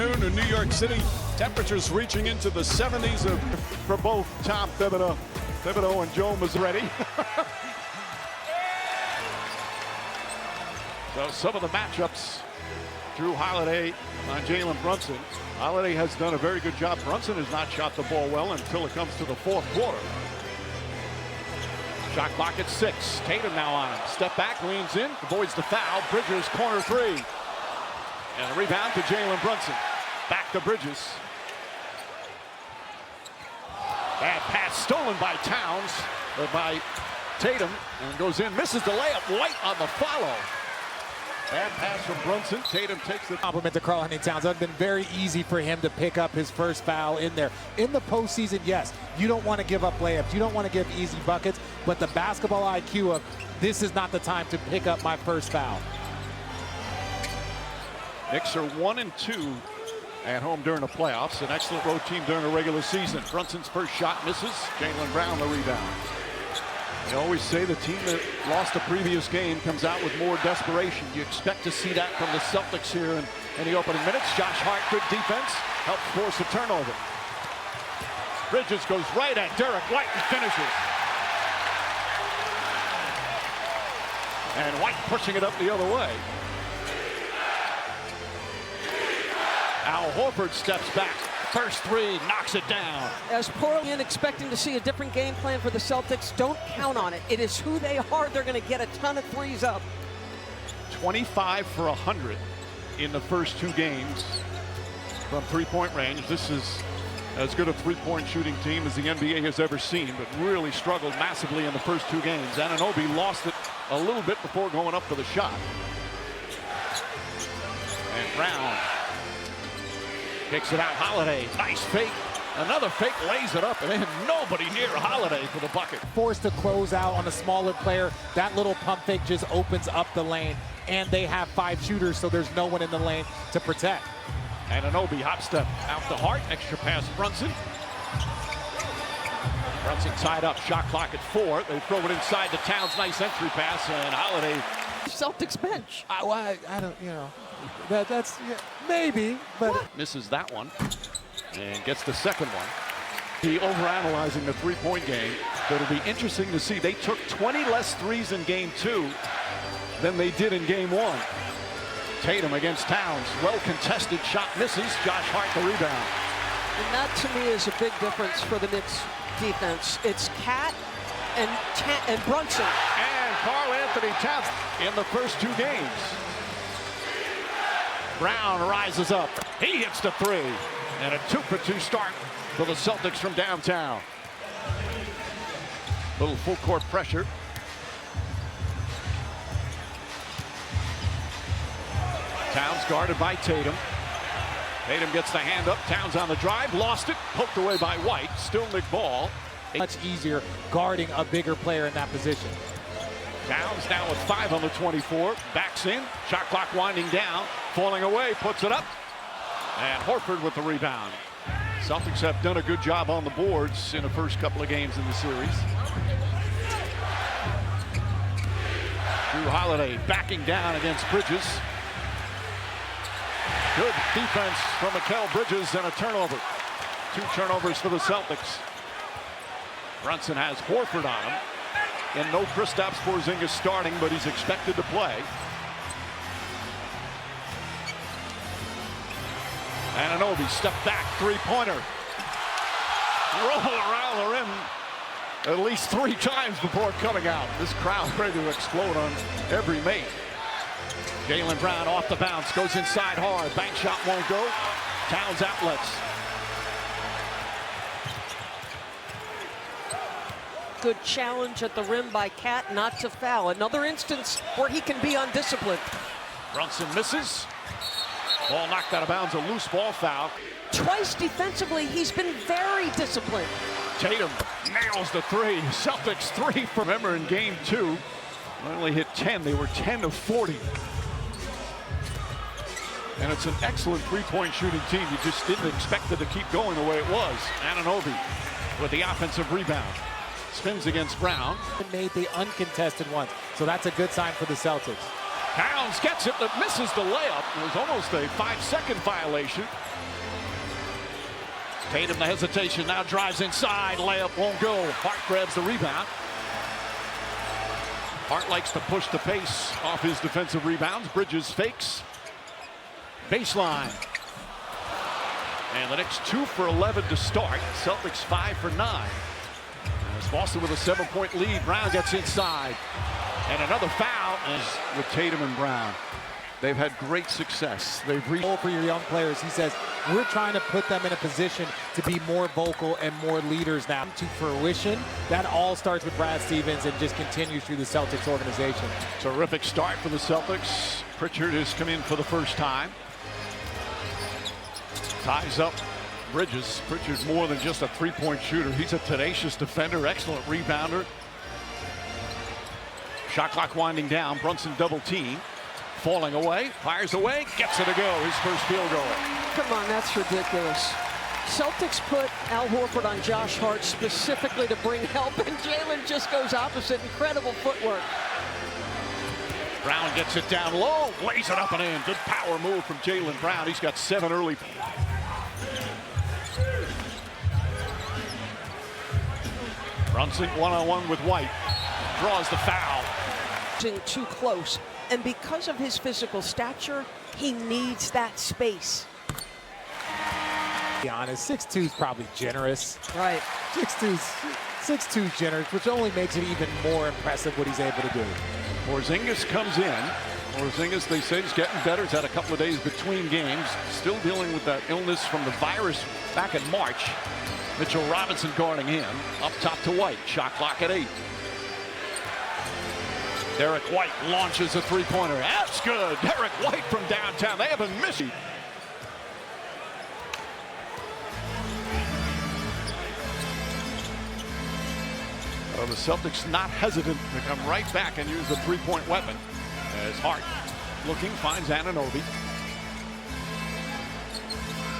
afternoon in New York City. Temperatures reaching into the 70s for both Tom Thibodeau and Joe Mazzucchi. So some of the matchups, Drew Holiday on Jalen Brunson. Holiday has done a very good job. Brunson has not shot the ball well until it comes to the fourth quarter. Shot clock at 6. Tatum now on him. Step back, leans in, avoids the foul. Bridges, corner three. And a rebound to Jalen Brunson. Back to Bridges. Bad pass stolen by Towns, but by Tatum, and goes in, misses the layup. White on the follow. Bad pass from Brunson. Tatum takes the compliment to Karl-Anthony Towns. It would have been very easy for him to pick up his first foul in there. In the postseason, yes, you don't want to give up layups. You don't want to give easy buckets, but the basketball IQ of this is not the time to pick up my first foul. Knicks are 1-2 at home during the playoffs. An excellent road team during the regular season. Brunson's first shot misses. Jaylen Brown the rebound. They always say the team that lost the previous game comes out with more desperation. You expect to see that from the Celtics here in the opening minutes. Josh Hart, good defense, helps force a turnover. Bridges goes right at Derek White and finishes. And White pushing it up the other way. Al Horford steps back. First three, knocks it down. As Portland expecting to see a different game plan for the Celtics, don't count on it. It is who they are. They're going to get a ton of threes up. 25 for 100 in the first two games from three-point range. This is as good a three-point shooting team as the NBA has ever seen, but really struggled massively in the first two games. Anunoby lost it a little bit before going up for the shot. And Brown kicks it out. Holiday, nice fake. Another fake, lays it up, and then nobody near Holiday for the bucket. Forced to close out on a smaller player. That little pump fake just opens up the lane, and they have 5 shooters, so there's no one in the lane to protect. Anunoby hop step out to Hart. Extra pass Brunson. Brunson tied up. Shot clock at 4. They throw it inside the Towns. Nice entry pass, and Holiday. Celtics bench. I don't, you know, that's yeah, maybe, but what? Misses that one and gets the second one. He overanalyzing the three-point game. But it'll be interesting to see. They took 20 less threes in game 2 than they did in game 1. Tatum against Towns. Well contested shot misses. Josh Hart the rebound. And that to me is a big difference for the Knicks defense. It's Cat and Brunson. And Karl-Anthony Towns in the first two games. Brown rises up. He hits the three. And a 2-for-2 start for the Celtics from downtown. Little full court pressure. Towns guarded by Tatum. Tatum gets the hand up. Towns on the drive. Lost it. Poked away by White. Still Nick Ball. much easier guarding a bigger player in that position. Towns now with 5 on the 24. Backs in. Shot clock winding down. Falling away. Puts it up. And Horford with the rebound. Celtics have done a good job on the boards in the first couple of games in the series. Drew Holiday backing down against Bridges. Good defense from Mikal Bridges and a turnover. 2 turnovers for the Celtics. Brunson has Horford on him. And no Kristaps Porzingis starting, but he's expected to play. Anunoby step back, 3-pointer. Roll around the rim at least 3 times before coming out. This crowd ready to explode on every mate. Jaylen Brown off the bounce, goes inside hard. Bank shot won't go. Towns outlets. Good challenge at the rim by Cat not to foul. Another instance where he can be undisciplined. Brunson misses. Ball knocked out of bounds, a loose ball foul. Twice defensively, he's been very disciplined. Tatum nails the 3. Celtics 3. Remember in game 2, they only hit 10. They were 10 of 40. And it's an excellent 3-point shooting team. You just didn't expect it to keep going the way it was. Anunoby with the offensive rebound. Spins against Brown. Made the uncontested ones, so that's a good sign for the Celtics. Towns gets it, but misses the layup. It was almost a 5-second violation. Tatum, the hesitation, now drives inside. Layup won't go. Hart grabs the rebound. Hart likes to push the pace off his defensive rebounds. Bridges fakes. Baseline. And the Knicks 2 for 11 to start. Celtics 5 for 9. As Boston with a 7-point lead. Brown gets inside. And another foul is with Tatum and Brown. They've had great success. They've reached For your young players, he says, we're trying to put them in a position to be more vocal and more leaders now to fruition. That all starts with Brad Stevens and just continues through the Celtics organization. terrific start for the Celtics. Pritchard has come in for the first time. Ties up Bridges. Pritchard's more than just a three-point shooter. He's a tenacious defender, excellent rebounder. Shot clock winding down. Brunson double team. Falling away, fires away, gets it to go. His first field goal. Come on, that's ridiculous. Celtics put Al Horford on Josh Hart specifically to bring help, and Jalen just goes opposite. Incredible footwork. Brown gets it down low, lays it up and in. Good power move from Jalen Brown. He's got 7 early. Brunson one-on-one with White. Draws the foul. Too close, and because of his physical stature, he needs that space. To be honest, 6'2" is probably generous. Right. 6'2" is generous, which only makes it even more impressive what he's able to do. Porzingis comes in. Porzingis, they say, is getting better. He's had a couple of days between games. Still dealing with that illness from the virus back in March. Mitchell Robinson guarding him. Up top to White. Shot clock at 8. Derek White launches a three-pointer. That's good. Derek White from downtown. They haven't missed it. Well, the Celtics not hesitant to come right back and use the three-point weapon. As Hart looking, finds Anunoby.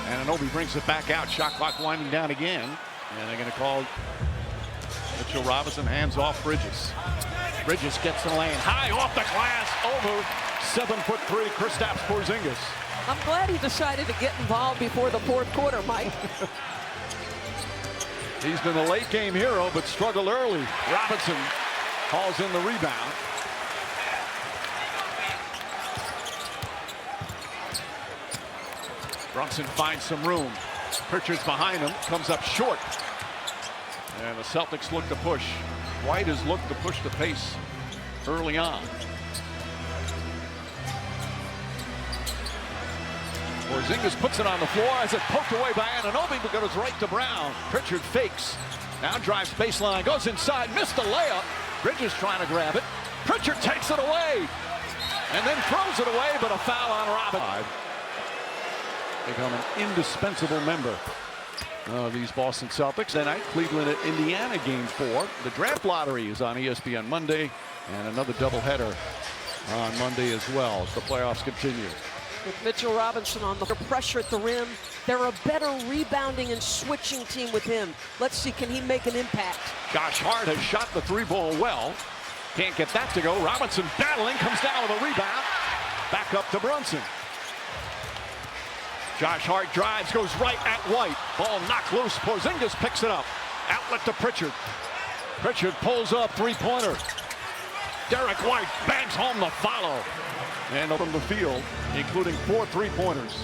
Anunoby brings it back out. Shot clock winding down again. And they're going to call Mitchell Robinson, hands off Bridges. Bridges gets the lane. High off the glass. Over 7'3", Kristaps Porzingis. I'm glad he decided to get involved before the fourth quarter, Mike. He's been a late game hero, but struggled early. Robinson calls in the rebound. Brunson finds some room. Pritchard's behind him, comes up short. And the Celtics look to push. White has looked to push the pace early on. Porzingis puts it on the floor as it poked away by Anunoby, but goes right to Brown. Pritchard fakes. Now drives baseline, goes inside, missed the layup. Bridges trying to grab it. Pritchard takes it away and then throws it away, but a foul on Robinson. Become an indispensable member of these Boston Celtics. Tonight, Cleveland at Indiana, game 4. The draft lottery is on ESPN Monday, and another doubleheader on Monday as well as the playoffs continue. With Mitchell Robinson on the pressure at the rim, they're a better rebounding and switching team with him. Let's see, can he make an impact? Josh Hart has shot the three-ball well. Can't get that to go. Robinson battling, comes down with a rebound. Back up to Brunson. Josh Hart drives, goes right at White. Ball knocked loose. Porzingis picks it up. Outlet to Pritchard. Pritchard pulls up, three-pointer. Derek White bangs home the follow. And from the field, including 4 three-pointers.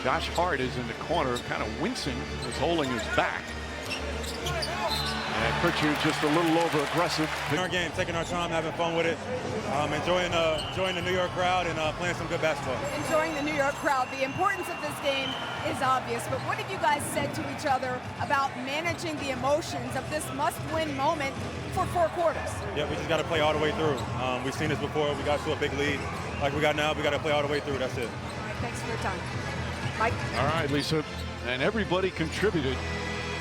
Josh Hart is in the corner, kind of wincing, is holding his back. And Pritchard just a little over-aggressive. In our game, taking our time, having fun with it, enjoying the New York crowd and playing some good basketball. Enjoying the New York crowd. The importance of this game is obvious, but what have you guys said to each other about managing the emotions of this must-win moment for 4 quarters? Yeah, we just got to play all the way through. We've seen this before. We got to a big lead like we got now. We got to play all the way through. That's it. Thanks for your time. Mike? All right, Lisa. And everybody contributed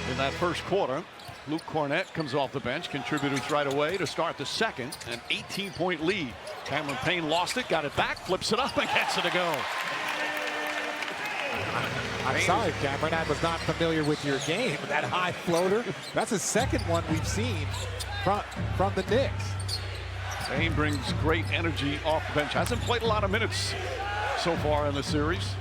in that first quarter. Luke Cornett comes off the bench, contributors right away to start the second. An 18-point lead. Cameron Payne lost it, got it back, flips it up, and gets it to go. I'm sorry, Cameron, I was not familiar with your game. That high floater, that's the second one we've seen from the Knicks. Payne brings great energy off the bench. Hasn't played a lot of minutes so far in the series.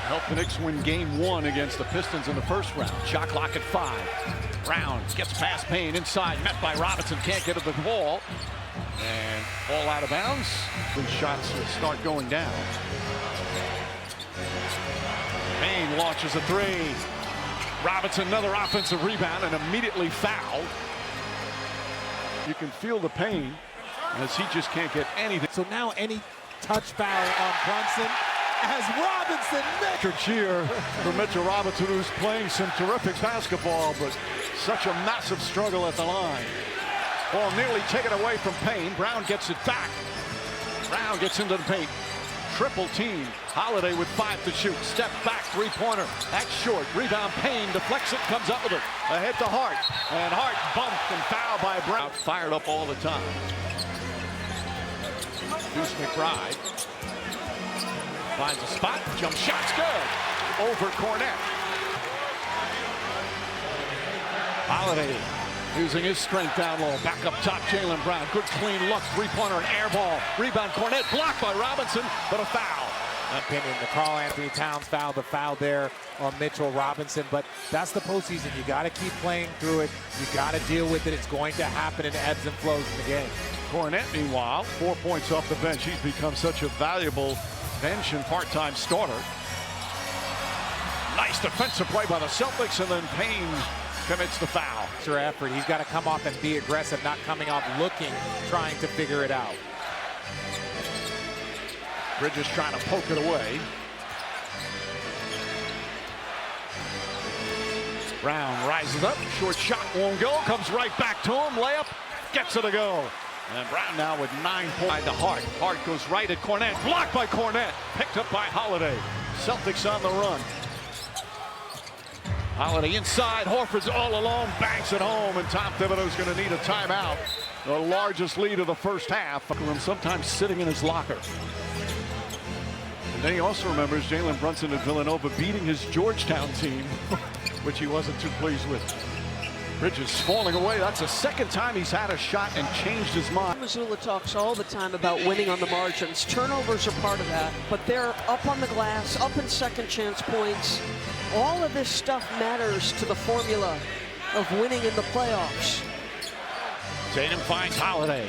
Helped the Knicks win game 1 against the Pistons in the first round. Shot clock at 5. Brown gets past Payne inside, met by Robinson, can't get to the ball. And all out of bounds. The shots will start going down. Payne launches a 3. Robinson, another offensive rebound, and immediately fouled. You can feel the pain as he just can't get anything. So now any touch foul on Brunson as Robinson. Pritchard cheer for Mitchell Robinson, who's playing some terrific basketball, but such a massive struggle at the line. Ball nearly taken away from Payne. Brown gets it back. Brown gets into the paint. Triple team. Holiday with 5 to shoot. Step back, 3-pointer. That's short. Rebound, Payne deflects it, comes up with it. A hit to Hart. And Hart bumped and fouled by Brown. Fired up all the time. Deuce McBride finds a spot. Jump shot's good. Over Cornette. Holiday using his strength down low. Back up top, Jaylen Brown. Good clean look. 3-pointer and air ball. Rebound, Cornette blocked by Robinson, but a foul. Opinion, the Karl Anthony Towns foul, the foul there on Mitchell Robinson. But that's the postseason. You got to keep playing through it. You got to deal with it. It's going to happen in ebbs and flows in the game. Cornette, meanwhile, 4 points off the bench. He's become such a valuable bench and part-time starter. Nice defensive play by the Celtics, and then Payne commits the foul. Extra effort. He's got to come off and be aggressive, not coming off looking, trying to figure it out. Bridges trying to poke it away. Brown rises up. Short shot won't go. Comes right back to him. Layup gets it to go. And Brown now with 9 points to Hart. Hart goes right at Cornette. Blocked by Cornette. Picked up by Holiday. Celtics on the run. Holiday inside. Horford's all alone. Banks it home. And Tom Thibodeau's going to need a timeout. The largest lead of the first half. Sometimes sitting in his locker. And then he also remembers Jalen Brunson at Villanova beating his Georgetown team, which he wasn't too pleased with. Bridges falling away. That's the second time he's had a shot and changed his mind. Missoula talks all the time about winning on the margins. Turnovers are part of that, but they're up on the glass, up in second chance points. All of this stuff matters to the formula of winning in the playoffs. Tatum finds Holiday.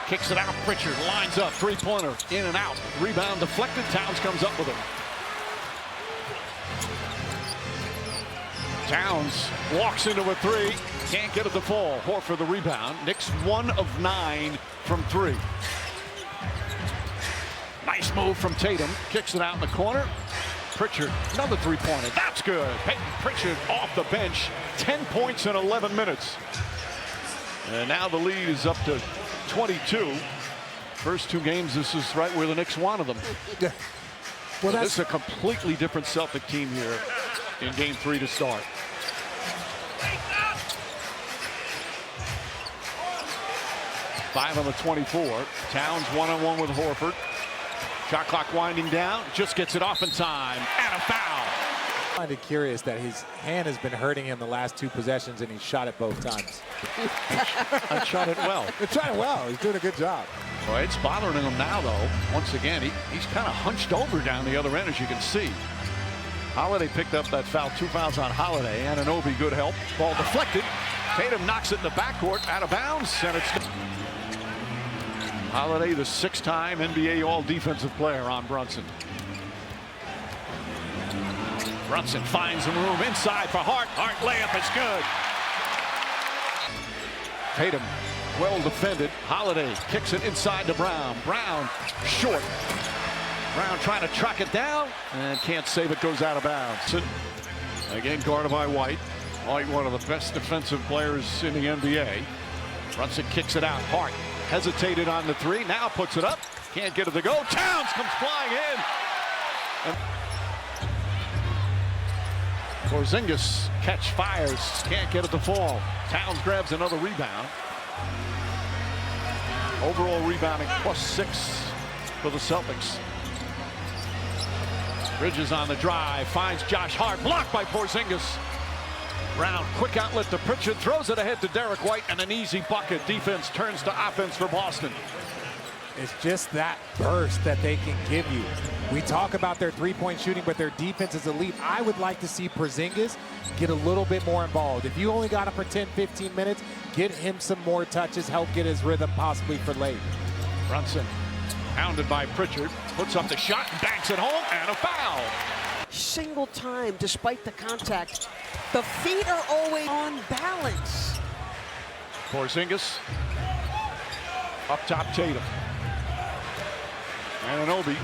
Kicks it out. Pritchard lines up. 3-pointer. In and out. Rebound deflected. Towns comes up with him. Towns walks into a 3. Can't get it to fall. Horford the rebound. Knicks 1 of 9 from 3. Nice move from Tatum. Kicks it out in the corner. Pritchard, another 3-pointer. That's good. Peyton Pritchard off the bench. 10 points in 11 minutes. And now the lead is up to 22. First 2 games, this is right where the Knicks wanted them. Yeah. Well, this is a completely different Celtic team here in game 3 to start. Five on the 24. Towns 1-on-1 with Horford. Shot clock winding down. Just gets it off in time. And a foul. I find it curious that his hand has been hurting him the last 2 possessions, and he shot it both times. I shot it well. He shot it well. He's doing a good job. Well, it's bothering him now, though. Once again, he's kind of hunched over down the other end, as you can see. Holiday picked up that foul. 2 fouls on Holiday. Anunoby, good help. Ball deflected. Tatum knocks it in the backcourt. Out of bounds. And it's Holiday, the 6-time NBA All-Defensive Player on Brunson. Brunson finds some room inside for Hart. Hart layup is good. Tatum, well defended. Holiday kicks it inside to Brown. Brown short. Brown trying to track it down and can't save it, goes out of bounds. Again guarded by White. White, one of the best defensive players in the NBA. Brunson kicks it out. Hart hesitated on the 3, now puts it up. Can't get it to go. Towns comes flying in. And Porzingis catch fires, can't get it to fall. Towns grabs another rebound. Overall rebounding +6 for the Celtics. Bridges on the drive, finds Josh Hart, blocked by Porzingis. Brown, quick outlet to Pritchard, throws it ahead to Derek White, and an easy bucket. Defense turns to offense for Boston. It's just that burst that they can give you. We talk about their three-point shooting, but their defense is elite. I would like to see Porzingis get a little bit more involved. If you only got him for 10, 15 minutes, get him some more touches, help get his rhythm possibly for late. Brunson, hounded by Pritchard, puts up the shot, banks it home, and a foul. Single time, despite the contact, the feet are always on balance. Porzingis, up top Tatum. Anunoby,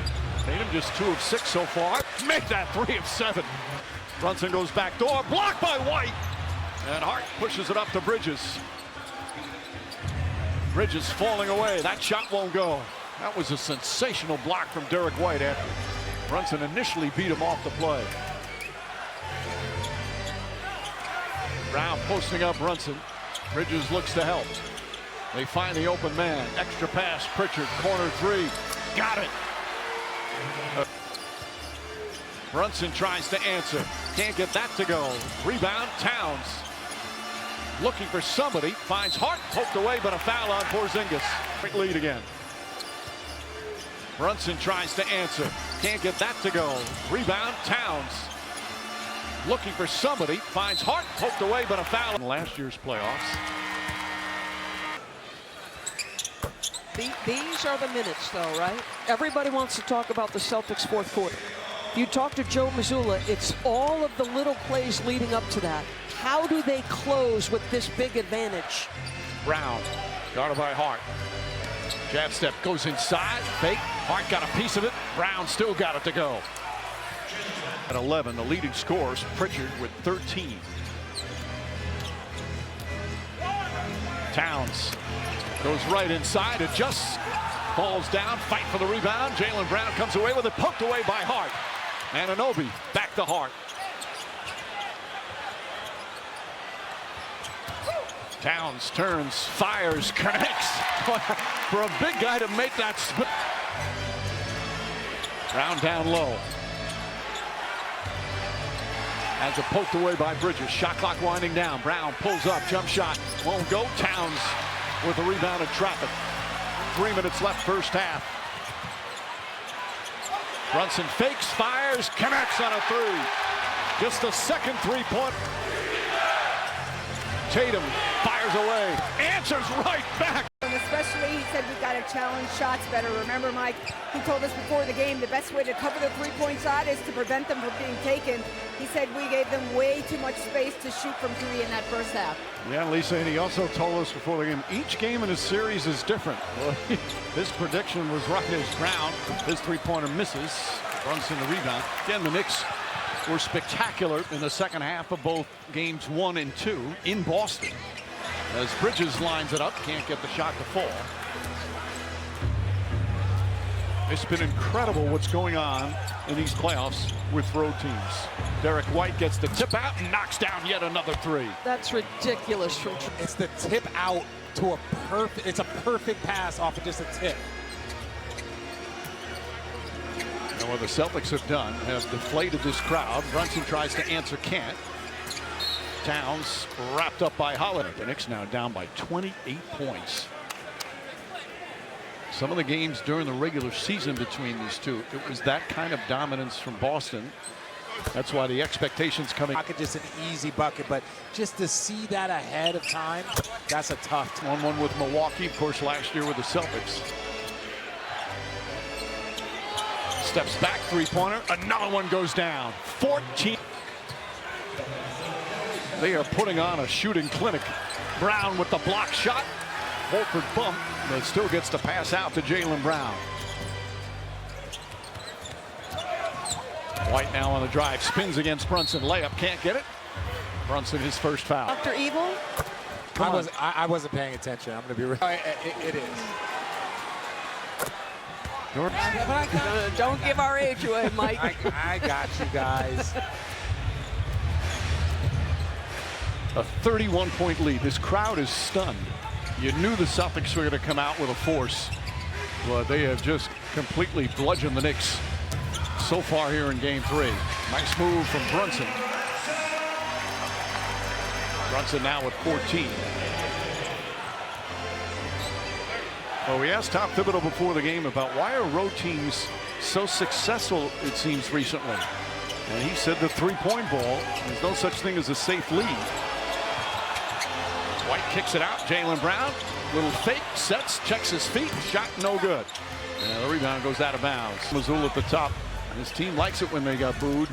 Tatum just 2 of 6 so far. Make that 3 of 7. Brunson goes back door, blocked by White. And Hart pushes it up to Bridges. Bridges falling away, that shot won't go. That was a sensational block from Derek White after Brunson initially beat him off the play. Brown posting up Brunson. Bridges looks to help. They find the open man. Extra pass, Pritchard, corner 3. Got it. Brunson tries to answer. Can't get that to go. Rebound, Towns. Looking for somebody. Finds Hart, poked away, but a foul on Porzingis. Quick lead again. Brunson tries to answer. Can't get that to go. Rebound, Towns. Looking for somebody. Finds Hart, poked away, but a foul in last year's playoffs. These are the minutes, though, right? Everybody wants to talk about the Celtics' fourth quarter. You talk to Joe Mazzulla, it's all of the little plays leading up to that. How do they close with this big advantage? Brown, guarded by Hart. Jab step goes inside, fake. Hart got a piece of it. Brown still got it to go. At 11, the leading scorers, Pritchard with 13. Towns goes right inside, it just falls down, fight for the rebound. Jaylen Brown comes away with it, poked away by Hart. Anunoby back to Hart. Towns turns, fires, connects. For a big guy to make that split. Brown down low. As it poked away by Bridges. Shot clock winding down. Brown pulls up, jump shot. Won't go. Towns with the rebound in traffic. 3 minutes left first half. Brunson fakes, fires, connects on a 3. Just the second 3-point. Tatum fires away, answers right back. And especially, he said we got to challenge shots better. Remember, Mike, he told us before the game the best way to cover the three-point shot is to prevent them from being taken. He said we gave them way too much space to shoot from 3 in that first half. Yeah, Lisa, and he also told us before the game, each game in his series is different. Well, his prediction was right as Brown. His three-pointer misses. Brunson the rebound. Again, the Knicks were spectacular in the second half of both games 1 and 2 in Boston. As Bridges lines it up, can't get the shot to fall. It's been incredible what's going on in these playoffs with road teams. Derek White gets the tip out and knocks down yet another 3. That's ridiculous. It's the tip out to a perfect, it's a perfect pass off of just a tip. And what the Celtics have done, have deflated this crowd. Brunson tries to answer, can't. Towns wrapped up by Holiday. The Knicks now down by 28 points. Some of the games during the regular season between these two, it was that kind of dominance from Boston. That's why the expectations coming. Just an easy bucket, but just to see that ahead of time, that's a tough. 1-1 with Milwaukee, of course, last year with the Celtics. Steps back, three-pointer, another one goes down. 14. They are putting on a shooting clinic. Brown with the block shot. Holford bump, but still gets the pass out to Jaylen Brown. White now on the drive, spins against Brunson. Layup, can't get it. Brunson, his first foul. Dr. Evil? I wasn't paying attention. I'm going to be real. It is. Don't give our age away, Mike. I got you guys. A 31-point lead. This crowd is stunned. You knew the Celtics were going to come out with a force, but they have just completely bludgeoned the Knicks. so far here in game 3. Nice move from Brunson. Brunson now with 14. Well, we asked Tom Thibodeau before the game about why are road teams so successful, it seems, recently. And he said the three-point ball, there's no such thing as a safe lead. White kicks it out. Jaylen Brown, little fake, sets, checks his feet, shot no good. And the rebound goes out of bounds. Mazzulla at the top. His team likes it when they got booed.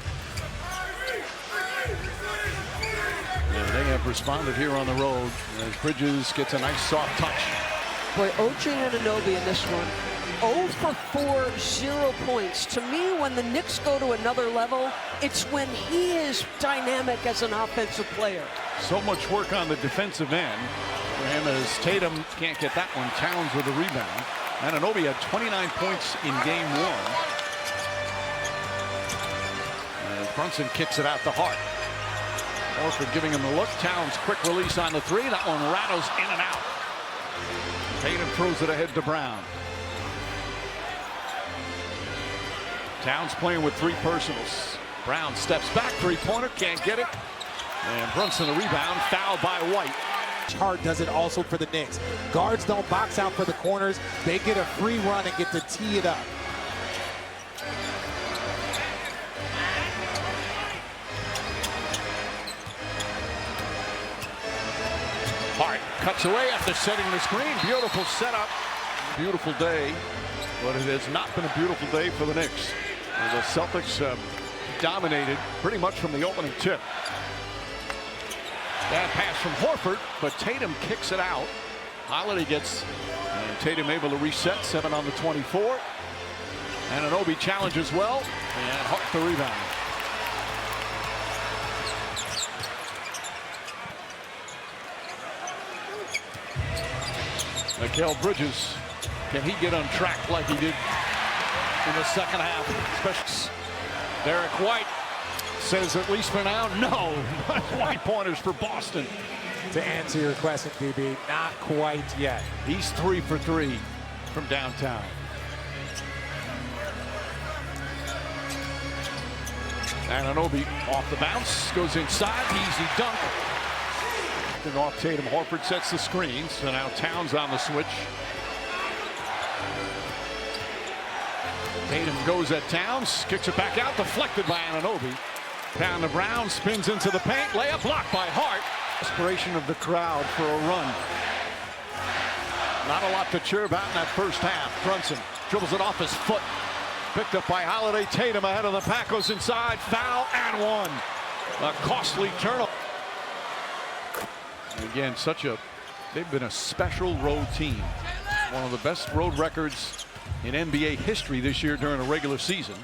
And they have responded here on the road as Bridges gets a nice soft touch. Boy, OJ Anunoby in this one. 0 for 4, 0 points. To me, when the Knicks go to another level, it's when he is dynamic as an offensive player. So much work on the defensive end for him as Tatum can't get that one. Towns with a rebound. Anunoby had 29 points in game 1. And Brunson kicks it out to Hart. Horford giving him the look. Towns quick release on the 3. That one rattles in and out. Tatum throws it ahead to Brown. Towns playing with 3 personals. Brown steps back, three-pointer, can't get it. And Brunson the rebound, fouled by White. Hart does it also for the Knicks. Guards don't box out for the corners. They get a free run and get to tee it up. Hart cuts away after setting the screen. Beautiful setup. Beautiful day. But it has not been a beautiful day for the Knicks. And the Celtics dominated pretty much from the opening tip. Bad pass from Horford, but Tatum kicks it out. Holiday gets, and Tatum able to reset, 7 on the 24. Anunoby challenges well, and Hart the rebound. Mikal Bridges, can he get on track like he did in the second half? Especially Derek White says, at least for now, no. White pointers for Boston. To answer your question, DB, not quite yet. He's 3 for 3 from downtown. Anunoby off the bounce, goes inside, easy dunk. And off Tatum, Horford sets the screen, so now Towns on the switch. Tatum goes at Towns, kicks it back out, deflected by Anunoby. Down to Brown, spins into the paint, layup blocked by Hart. Inspiration of the crowd for a run. Not a lot to cheer about in that first half. Brunson dribbles it off his foot. Picked up by Holiday. Tatum ahead of the pack, goes inside, foul, and 1. A costly turnover. Again, they've been a special road team. One of the best road records in NBA history this year during a regular season.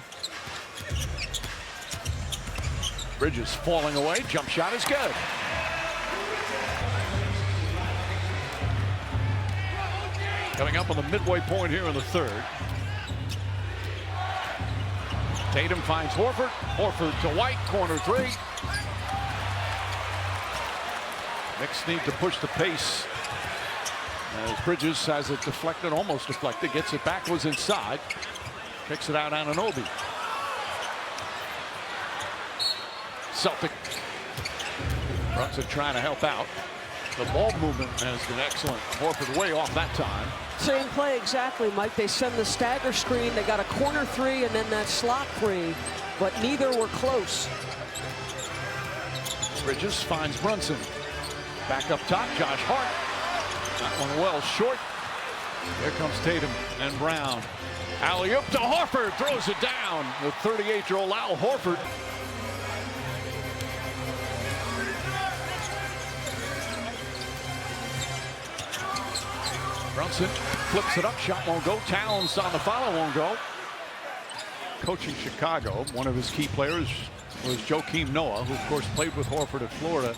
Bridges falling away, jump shot is good. Coming up on the midway point here in the third. Tatum finds Horford. Horford to White, corner 3. Knicks need to push the pace. As Bridges has it deflected, almost deflected, gets it back, was inside. Kicks it out Anunoby. Celtic. Brunson trying to help out. The ball movement has been excellent. Horford way off that time. Same play exactly, Mike. They send the stagger screen. They got a corner 3 and then that slot 3, but neither were close. Bridges finds Brunson. Back up top, Josh Hart. That one well short. Here comes Tatum and Brown. Alley-oop to Horford, throws it down. The 38-year-old Al Horford. Brunson flips it up, shot won't go. Towns on the follow, won't go. Coaching Chicago, one of his key players was Joakim Noah, who of course played with Horford at Florida.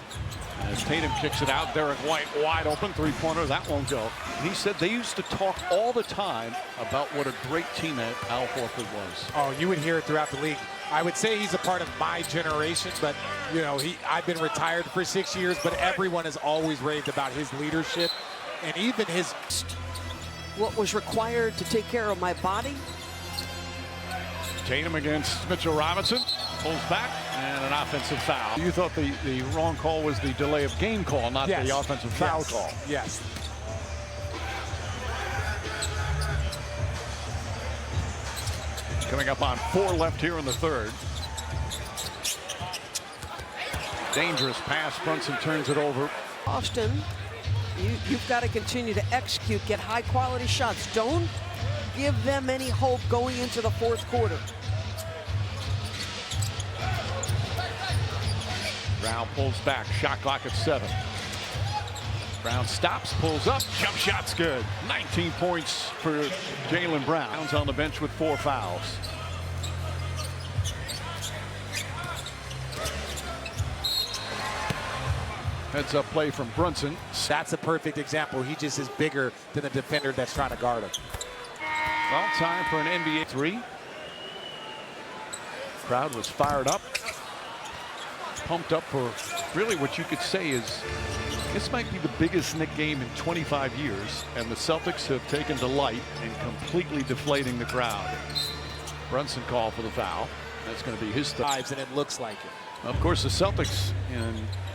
As Tatum kicks it out, Derek White wide open, three-pointer, that won't go. And he said they used to talk all the time about what a great teammate Al Horford was. Oh, you would hear it throughout the league. I would say he's a part of my generation, but you know, I've been retired for 6 years, but everyone has always raved about his leadership and even his. What was required to take care of my body? Tatum against Mitchell Robinson. Pulls back, and an offensive foul. You thought the wrong call was the delay of game call, not the offensive foul call. Yes. Coming up on 4 left here in the third. Dangerous pass. Brunson turns it over. Austin, you've got to continue to execute, get high-quality shots. Don't give them any hope going into the fourth quarter. Brown pulls back. Shot clock at 7. Brown stops, pulls up, jump shot's good. 19 points for Jaylen Brown. Brown's on the bench with 4 fouls. Heads up play from Brunson. That's a perfect example. He just is bigger than the defender that's trying to guard him. Well, time for an NBA 3. Crowd was fired up. Pumped up for really what you could say is this might be the biggest Knick game in 25 years, and the Celtics have taken delight in completely deflating the crowd. Brunson called for the foul. That's going to be his And it looks like it. Of course, the Celtics in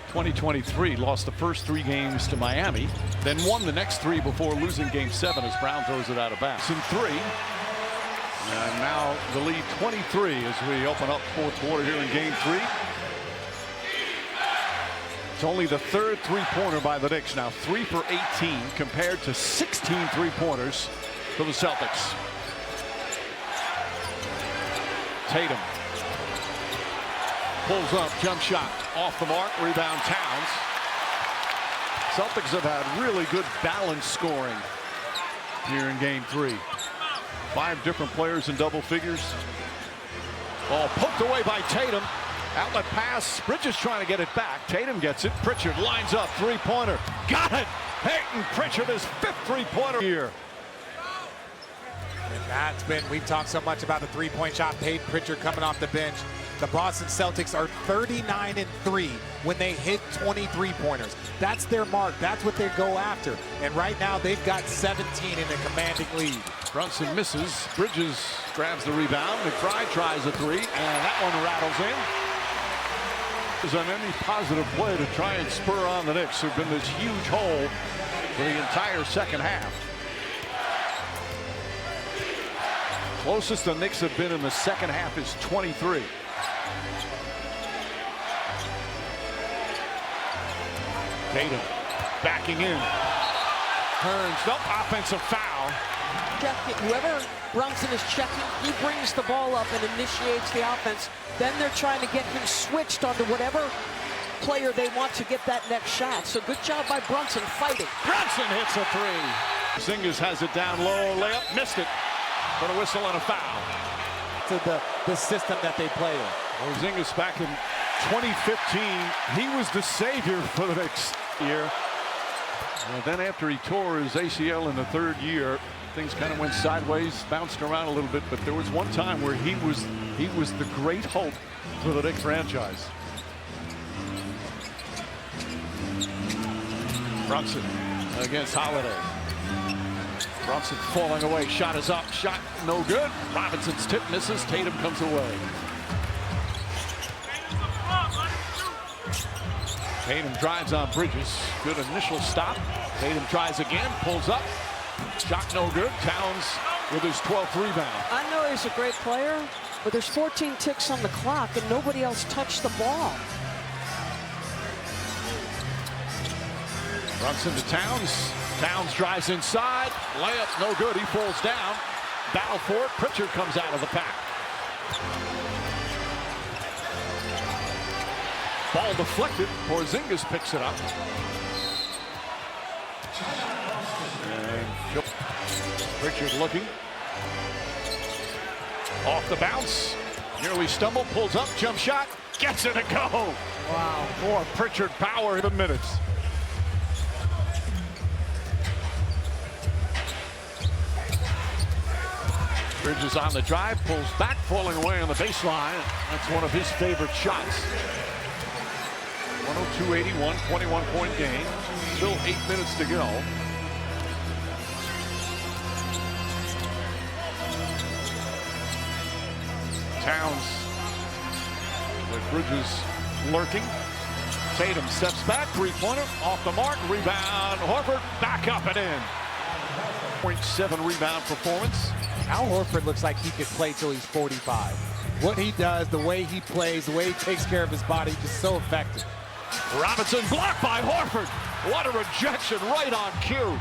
2023 lost the first 3 games to Miami, then won the next 3 before losing game 7 as Brown throws it out of bounds. In 3, and now the lead 23 as we open up fourth quarter here in game 3. It's only the 3rd three-pointer by the Knicks now, 3 for 18 compared to 16 three-pointers for the Celtics. Tatum pulls up, jump shot off the mark, rebound Towns. Celtics have had really good balance scoring here in game 3. 5 different players in double figures. Ball poked away by Tatum. Outlet pass. Bridges trying to get it back. Tatum gets it. Pritchard lines up. 3-pointer. Got it. Peyton Pritchard, his 5th 3-pointer here. And that's been, we've talked so much about the 3-point shot. Peyton Pritchard coming off the bench. The Boston Celtics are 39-3 when they hit 23-pointers. That's their mark. That's what they go after. And right now they've got 17 in a commanding lead. Brunson misses. Bridges grabs the rebound. McBride tries a 3, and that one rattles in. On any positive play to try and spur on the Knicks, who've been this huge hole for the entire second half. Closest the Knicks have been in the second half is 23. Tatum backing in. Turns, nope, offensive foul. Whoever Brunson is checking, he brings the ball up and initiates the offense. Then they're trying to get him switched onto whatever player they want to get that next shot. So good job by Brunson fighting. Brunson hits a 3. Porzingis has it down low, layup, missed it. But a whistle and a foul. To the system that they play in. Porzingis back in 2015, he was the savior for the next year. And then after he tore his ACL in the 3rd year, things kind of went sideways, bounced around a little bit, but there was one time where he was the great hope for the Knicks franchise. Brunson against Holiday. Brunson falling away, shot is up, shot no good. Robinson's tip misses, Tatum comes away. Tatum drives on Bridges, good initial stop. Tatum tries again, pulls up. Shot no good. Towns with his 12th rebound. I know he's a great player, but there's 14 ticks on the clock and nobody else touched the ball. Brunson to Towns. Towns drives inside. Layup no good. He falls down. Battle for it. Pritchard comes out of the pack. Ball deflected. Porzingis picks it up. And Pritchard looking. Off the bounce. Nearly stumbled. Pulls up. Jump shot. Gets it to go. Wow. More Pritchard power in the minutes. Bridges on the drive, pulls back, falling away on the baseline. That's one of his favorite shots. 102-81, 21-point game. Still 8 minutes to go. Towns with Bridges lurking. Tatum steps back, three-pointer, off the mark, rebound. Horford back up and in. 0.7 rebound performance. Al Horford looks like he could play till he's 45. What he does, the way he plays, the way he takes care of his body, just so effective. Robinson blocked by Horford. What a rejection right on cue.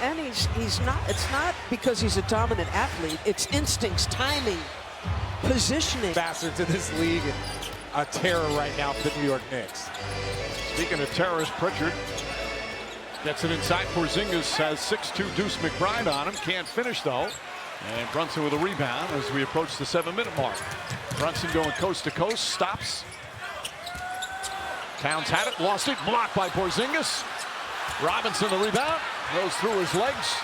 And he's not, it's not because he's a dominant athlete. It's instincts, timing, positioning. Ambassador to this league and a terror right now for the New York Knicks. Speaking of terrorists, Pritchard gets it inside. Porzingis has 6'2" Deuce McBride on him. Can't finish though. And Brunson with a rebound as we approach the 7-minute mark. Brunson going coast to coast, stops. Towns had it, lost it, blocked by Porzingis. Robinson the rebound, goes through his legs.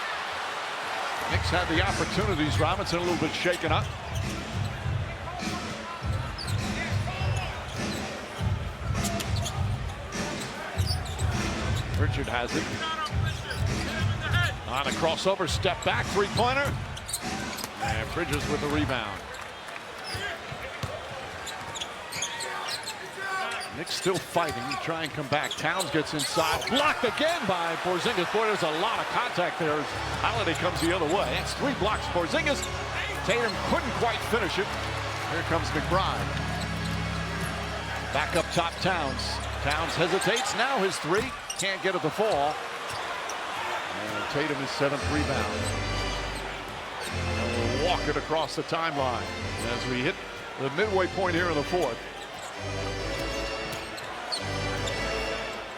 Knicks had the opportunities. Robinson a little bit shaken up. Pritchard has it. On a crossover, step back, three-pointer. And Bridges with the rebound. Knicks still fighting to try and come back. Towns gets inside, blocked again by Porzingis. Boy, there's a lot of contact there as Holiday comes the other way. It's 3 blocks. Porzingis. Tatum couldn't quite finish it. Here comes McBride. Back up top, Towns. Towns hesitates. Now his 3. Can't get it to fall. And Tatum his 7th rebound. And we'll walk it across the timeline as we hit the midway point here in the 4th.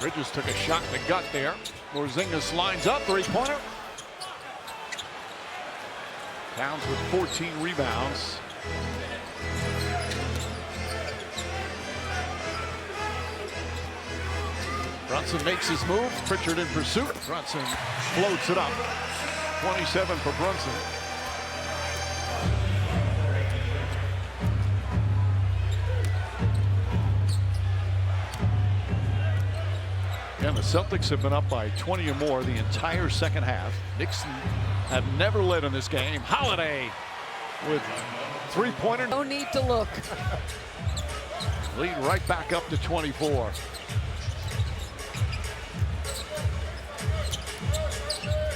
Bridges took a shot in the gut there. Porzingis lines up, three-pointer. Towns with 14 rebounds. Brunson makes his move. Pritchard in pursuit. Brunson floats it up. 27 for Brunson. Again, the Celtics have been up by 20 or more the entire second half. Knicks have never led in this game. Holiday with three-pointer. No need to look. Lead right back up to 24.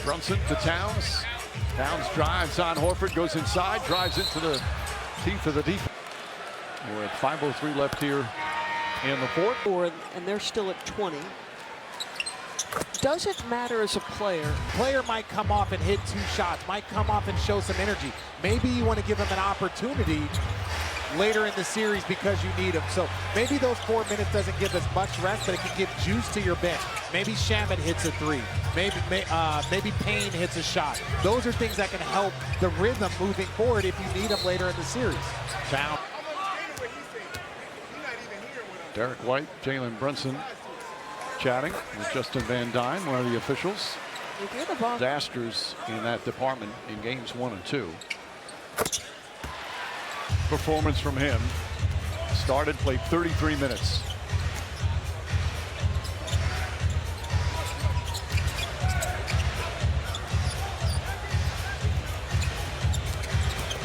Brunson to Towns. Towns drives on Horford, goes inside, drives into the teeth of the defense. We're at 5:03 left here in the 4th. And they're still at 20. Does it matter as a player? Player might come off and hit 2 shots, might come off and show some energy. Maybe you want to give him an opportunity later in the series because you need him. So maybe those 4 minutes doesn't give as much rest, but it can give juice to your bench. Maybe Shamet hits a 3. Maybe Payne hits a shot. Those are things that can help the rhythm moving forward if you need them later in the series. Foul. Derek White, Jalen Brunson chatting with Justin Van Dyne, one of the officials. If you're the boss. Disasters in that department in games 1 and 2. Performance from him. Started, played 33 minutes.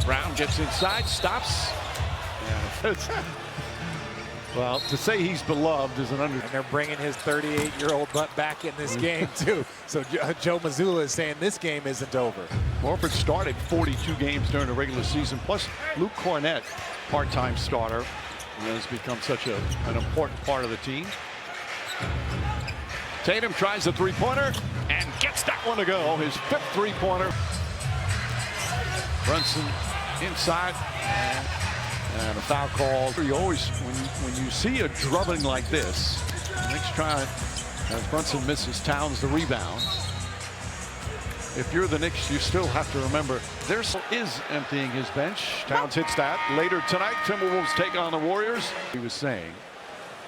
Brown gets inside, stops. And well, to say he's beloved is an under. And they're bringing his 38-year-old butt back in this game, too. So Joe Mazzulla is saying this game isn't over. Horford started 42 games during the regular season, plus Luke Cornett, part-time starter, has become such an important part of the team. Tatum tries the three-pointer and gets that one to go. His 5th three-pointer. Brunson inside. And a foul call. You always, when you see a drubbing like this, next try as Brunson misses Towns the rebound. If you're the Knicks, you still have to remember there's is emptying his bench. Towns hits that. Later tonight, Timberwolves take on the Warriors. He was saying,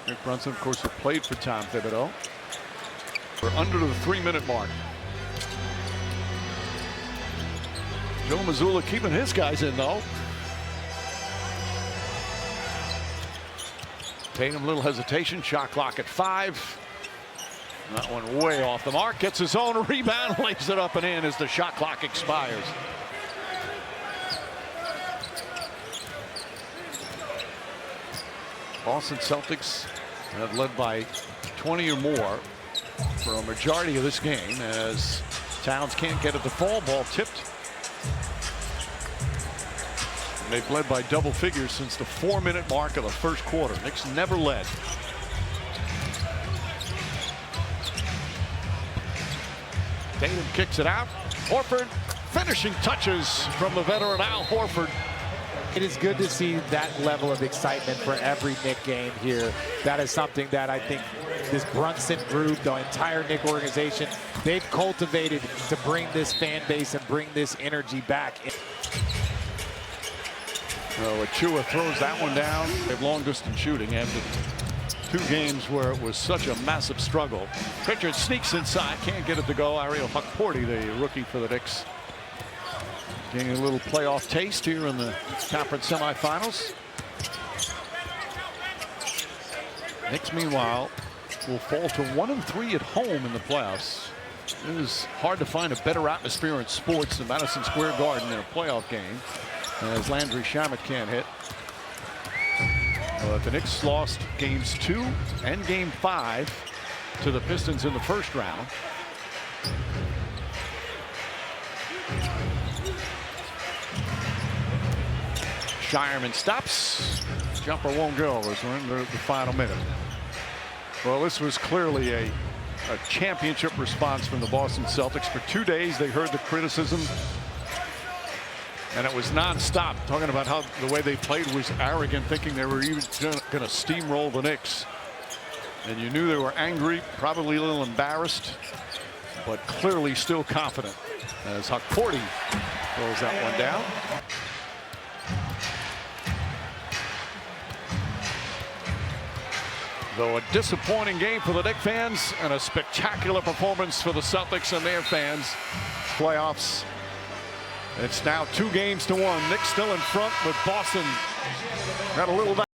Rick Brunson, of course, had played for Tom Thibodeau. We're under the 3-minute mark. Joe Mazzulla keeping his guys in though. Tatum, little hesitation, shot clock at 5. That one way off the mark, gets his own rebound, lays it up and in as the shot clock expires. Boston Celtics have led by 20 or more for a majority of this game as Towns can't get it to fall. Ball tipped. They've led by double figures since the 4-minute mark of the first quarter. Knicks never led. Tatum kicks it out. Horford, finishing touches from the veteran Al Horford. It is good to see that level of excitement for every Knick game here. That is something that I think this Brunson group, the entire Knick organization, they've cultivated to bring this fan base and bring this energy back. Achua throws that one down. They have long distance shooting after 2 games where it was such a massive struggle. Pritchard sneaks inside, can't get it to go. Ariel Hukporti, the rookie for the Knicks, getting a little playoff taste here in the conference semifinals. Knicks, meanwhile, will fall to 1-3 at home in the playoffs. It is hard to find a better atmosphere in sports than Madison Square Garden in a playoff game, as Landry Shamet can't hit. The Knicks lost games 2 and game 5 to the Pistons in the first round. Shireman stops. Jumper won't go as we're in the final minute. Well, this was clearly a championship response from the Boston Celtics. For 2 days, they heard the criticism, and it was nonstop, talking about how the way they played was arrogant, thinking they were even going to steamroll the Knicks. And you knew they were angry, probably a little embarrassed, but clearly still confident, as Hukporti throws that one down. Though a disappointing game for the Knicks fans and a spectacular performance for the Celtics and their fans. Playoffs. It's now 2-1. Knicks still in front, but Boston got a little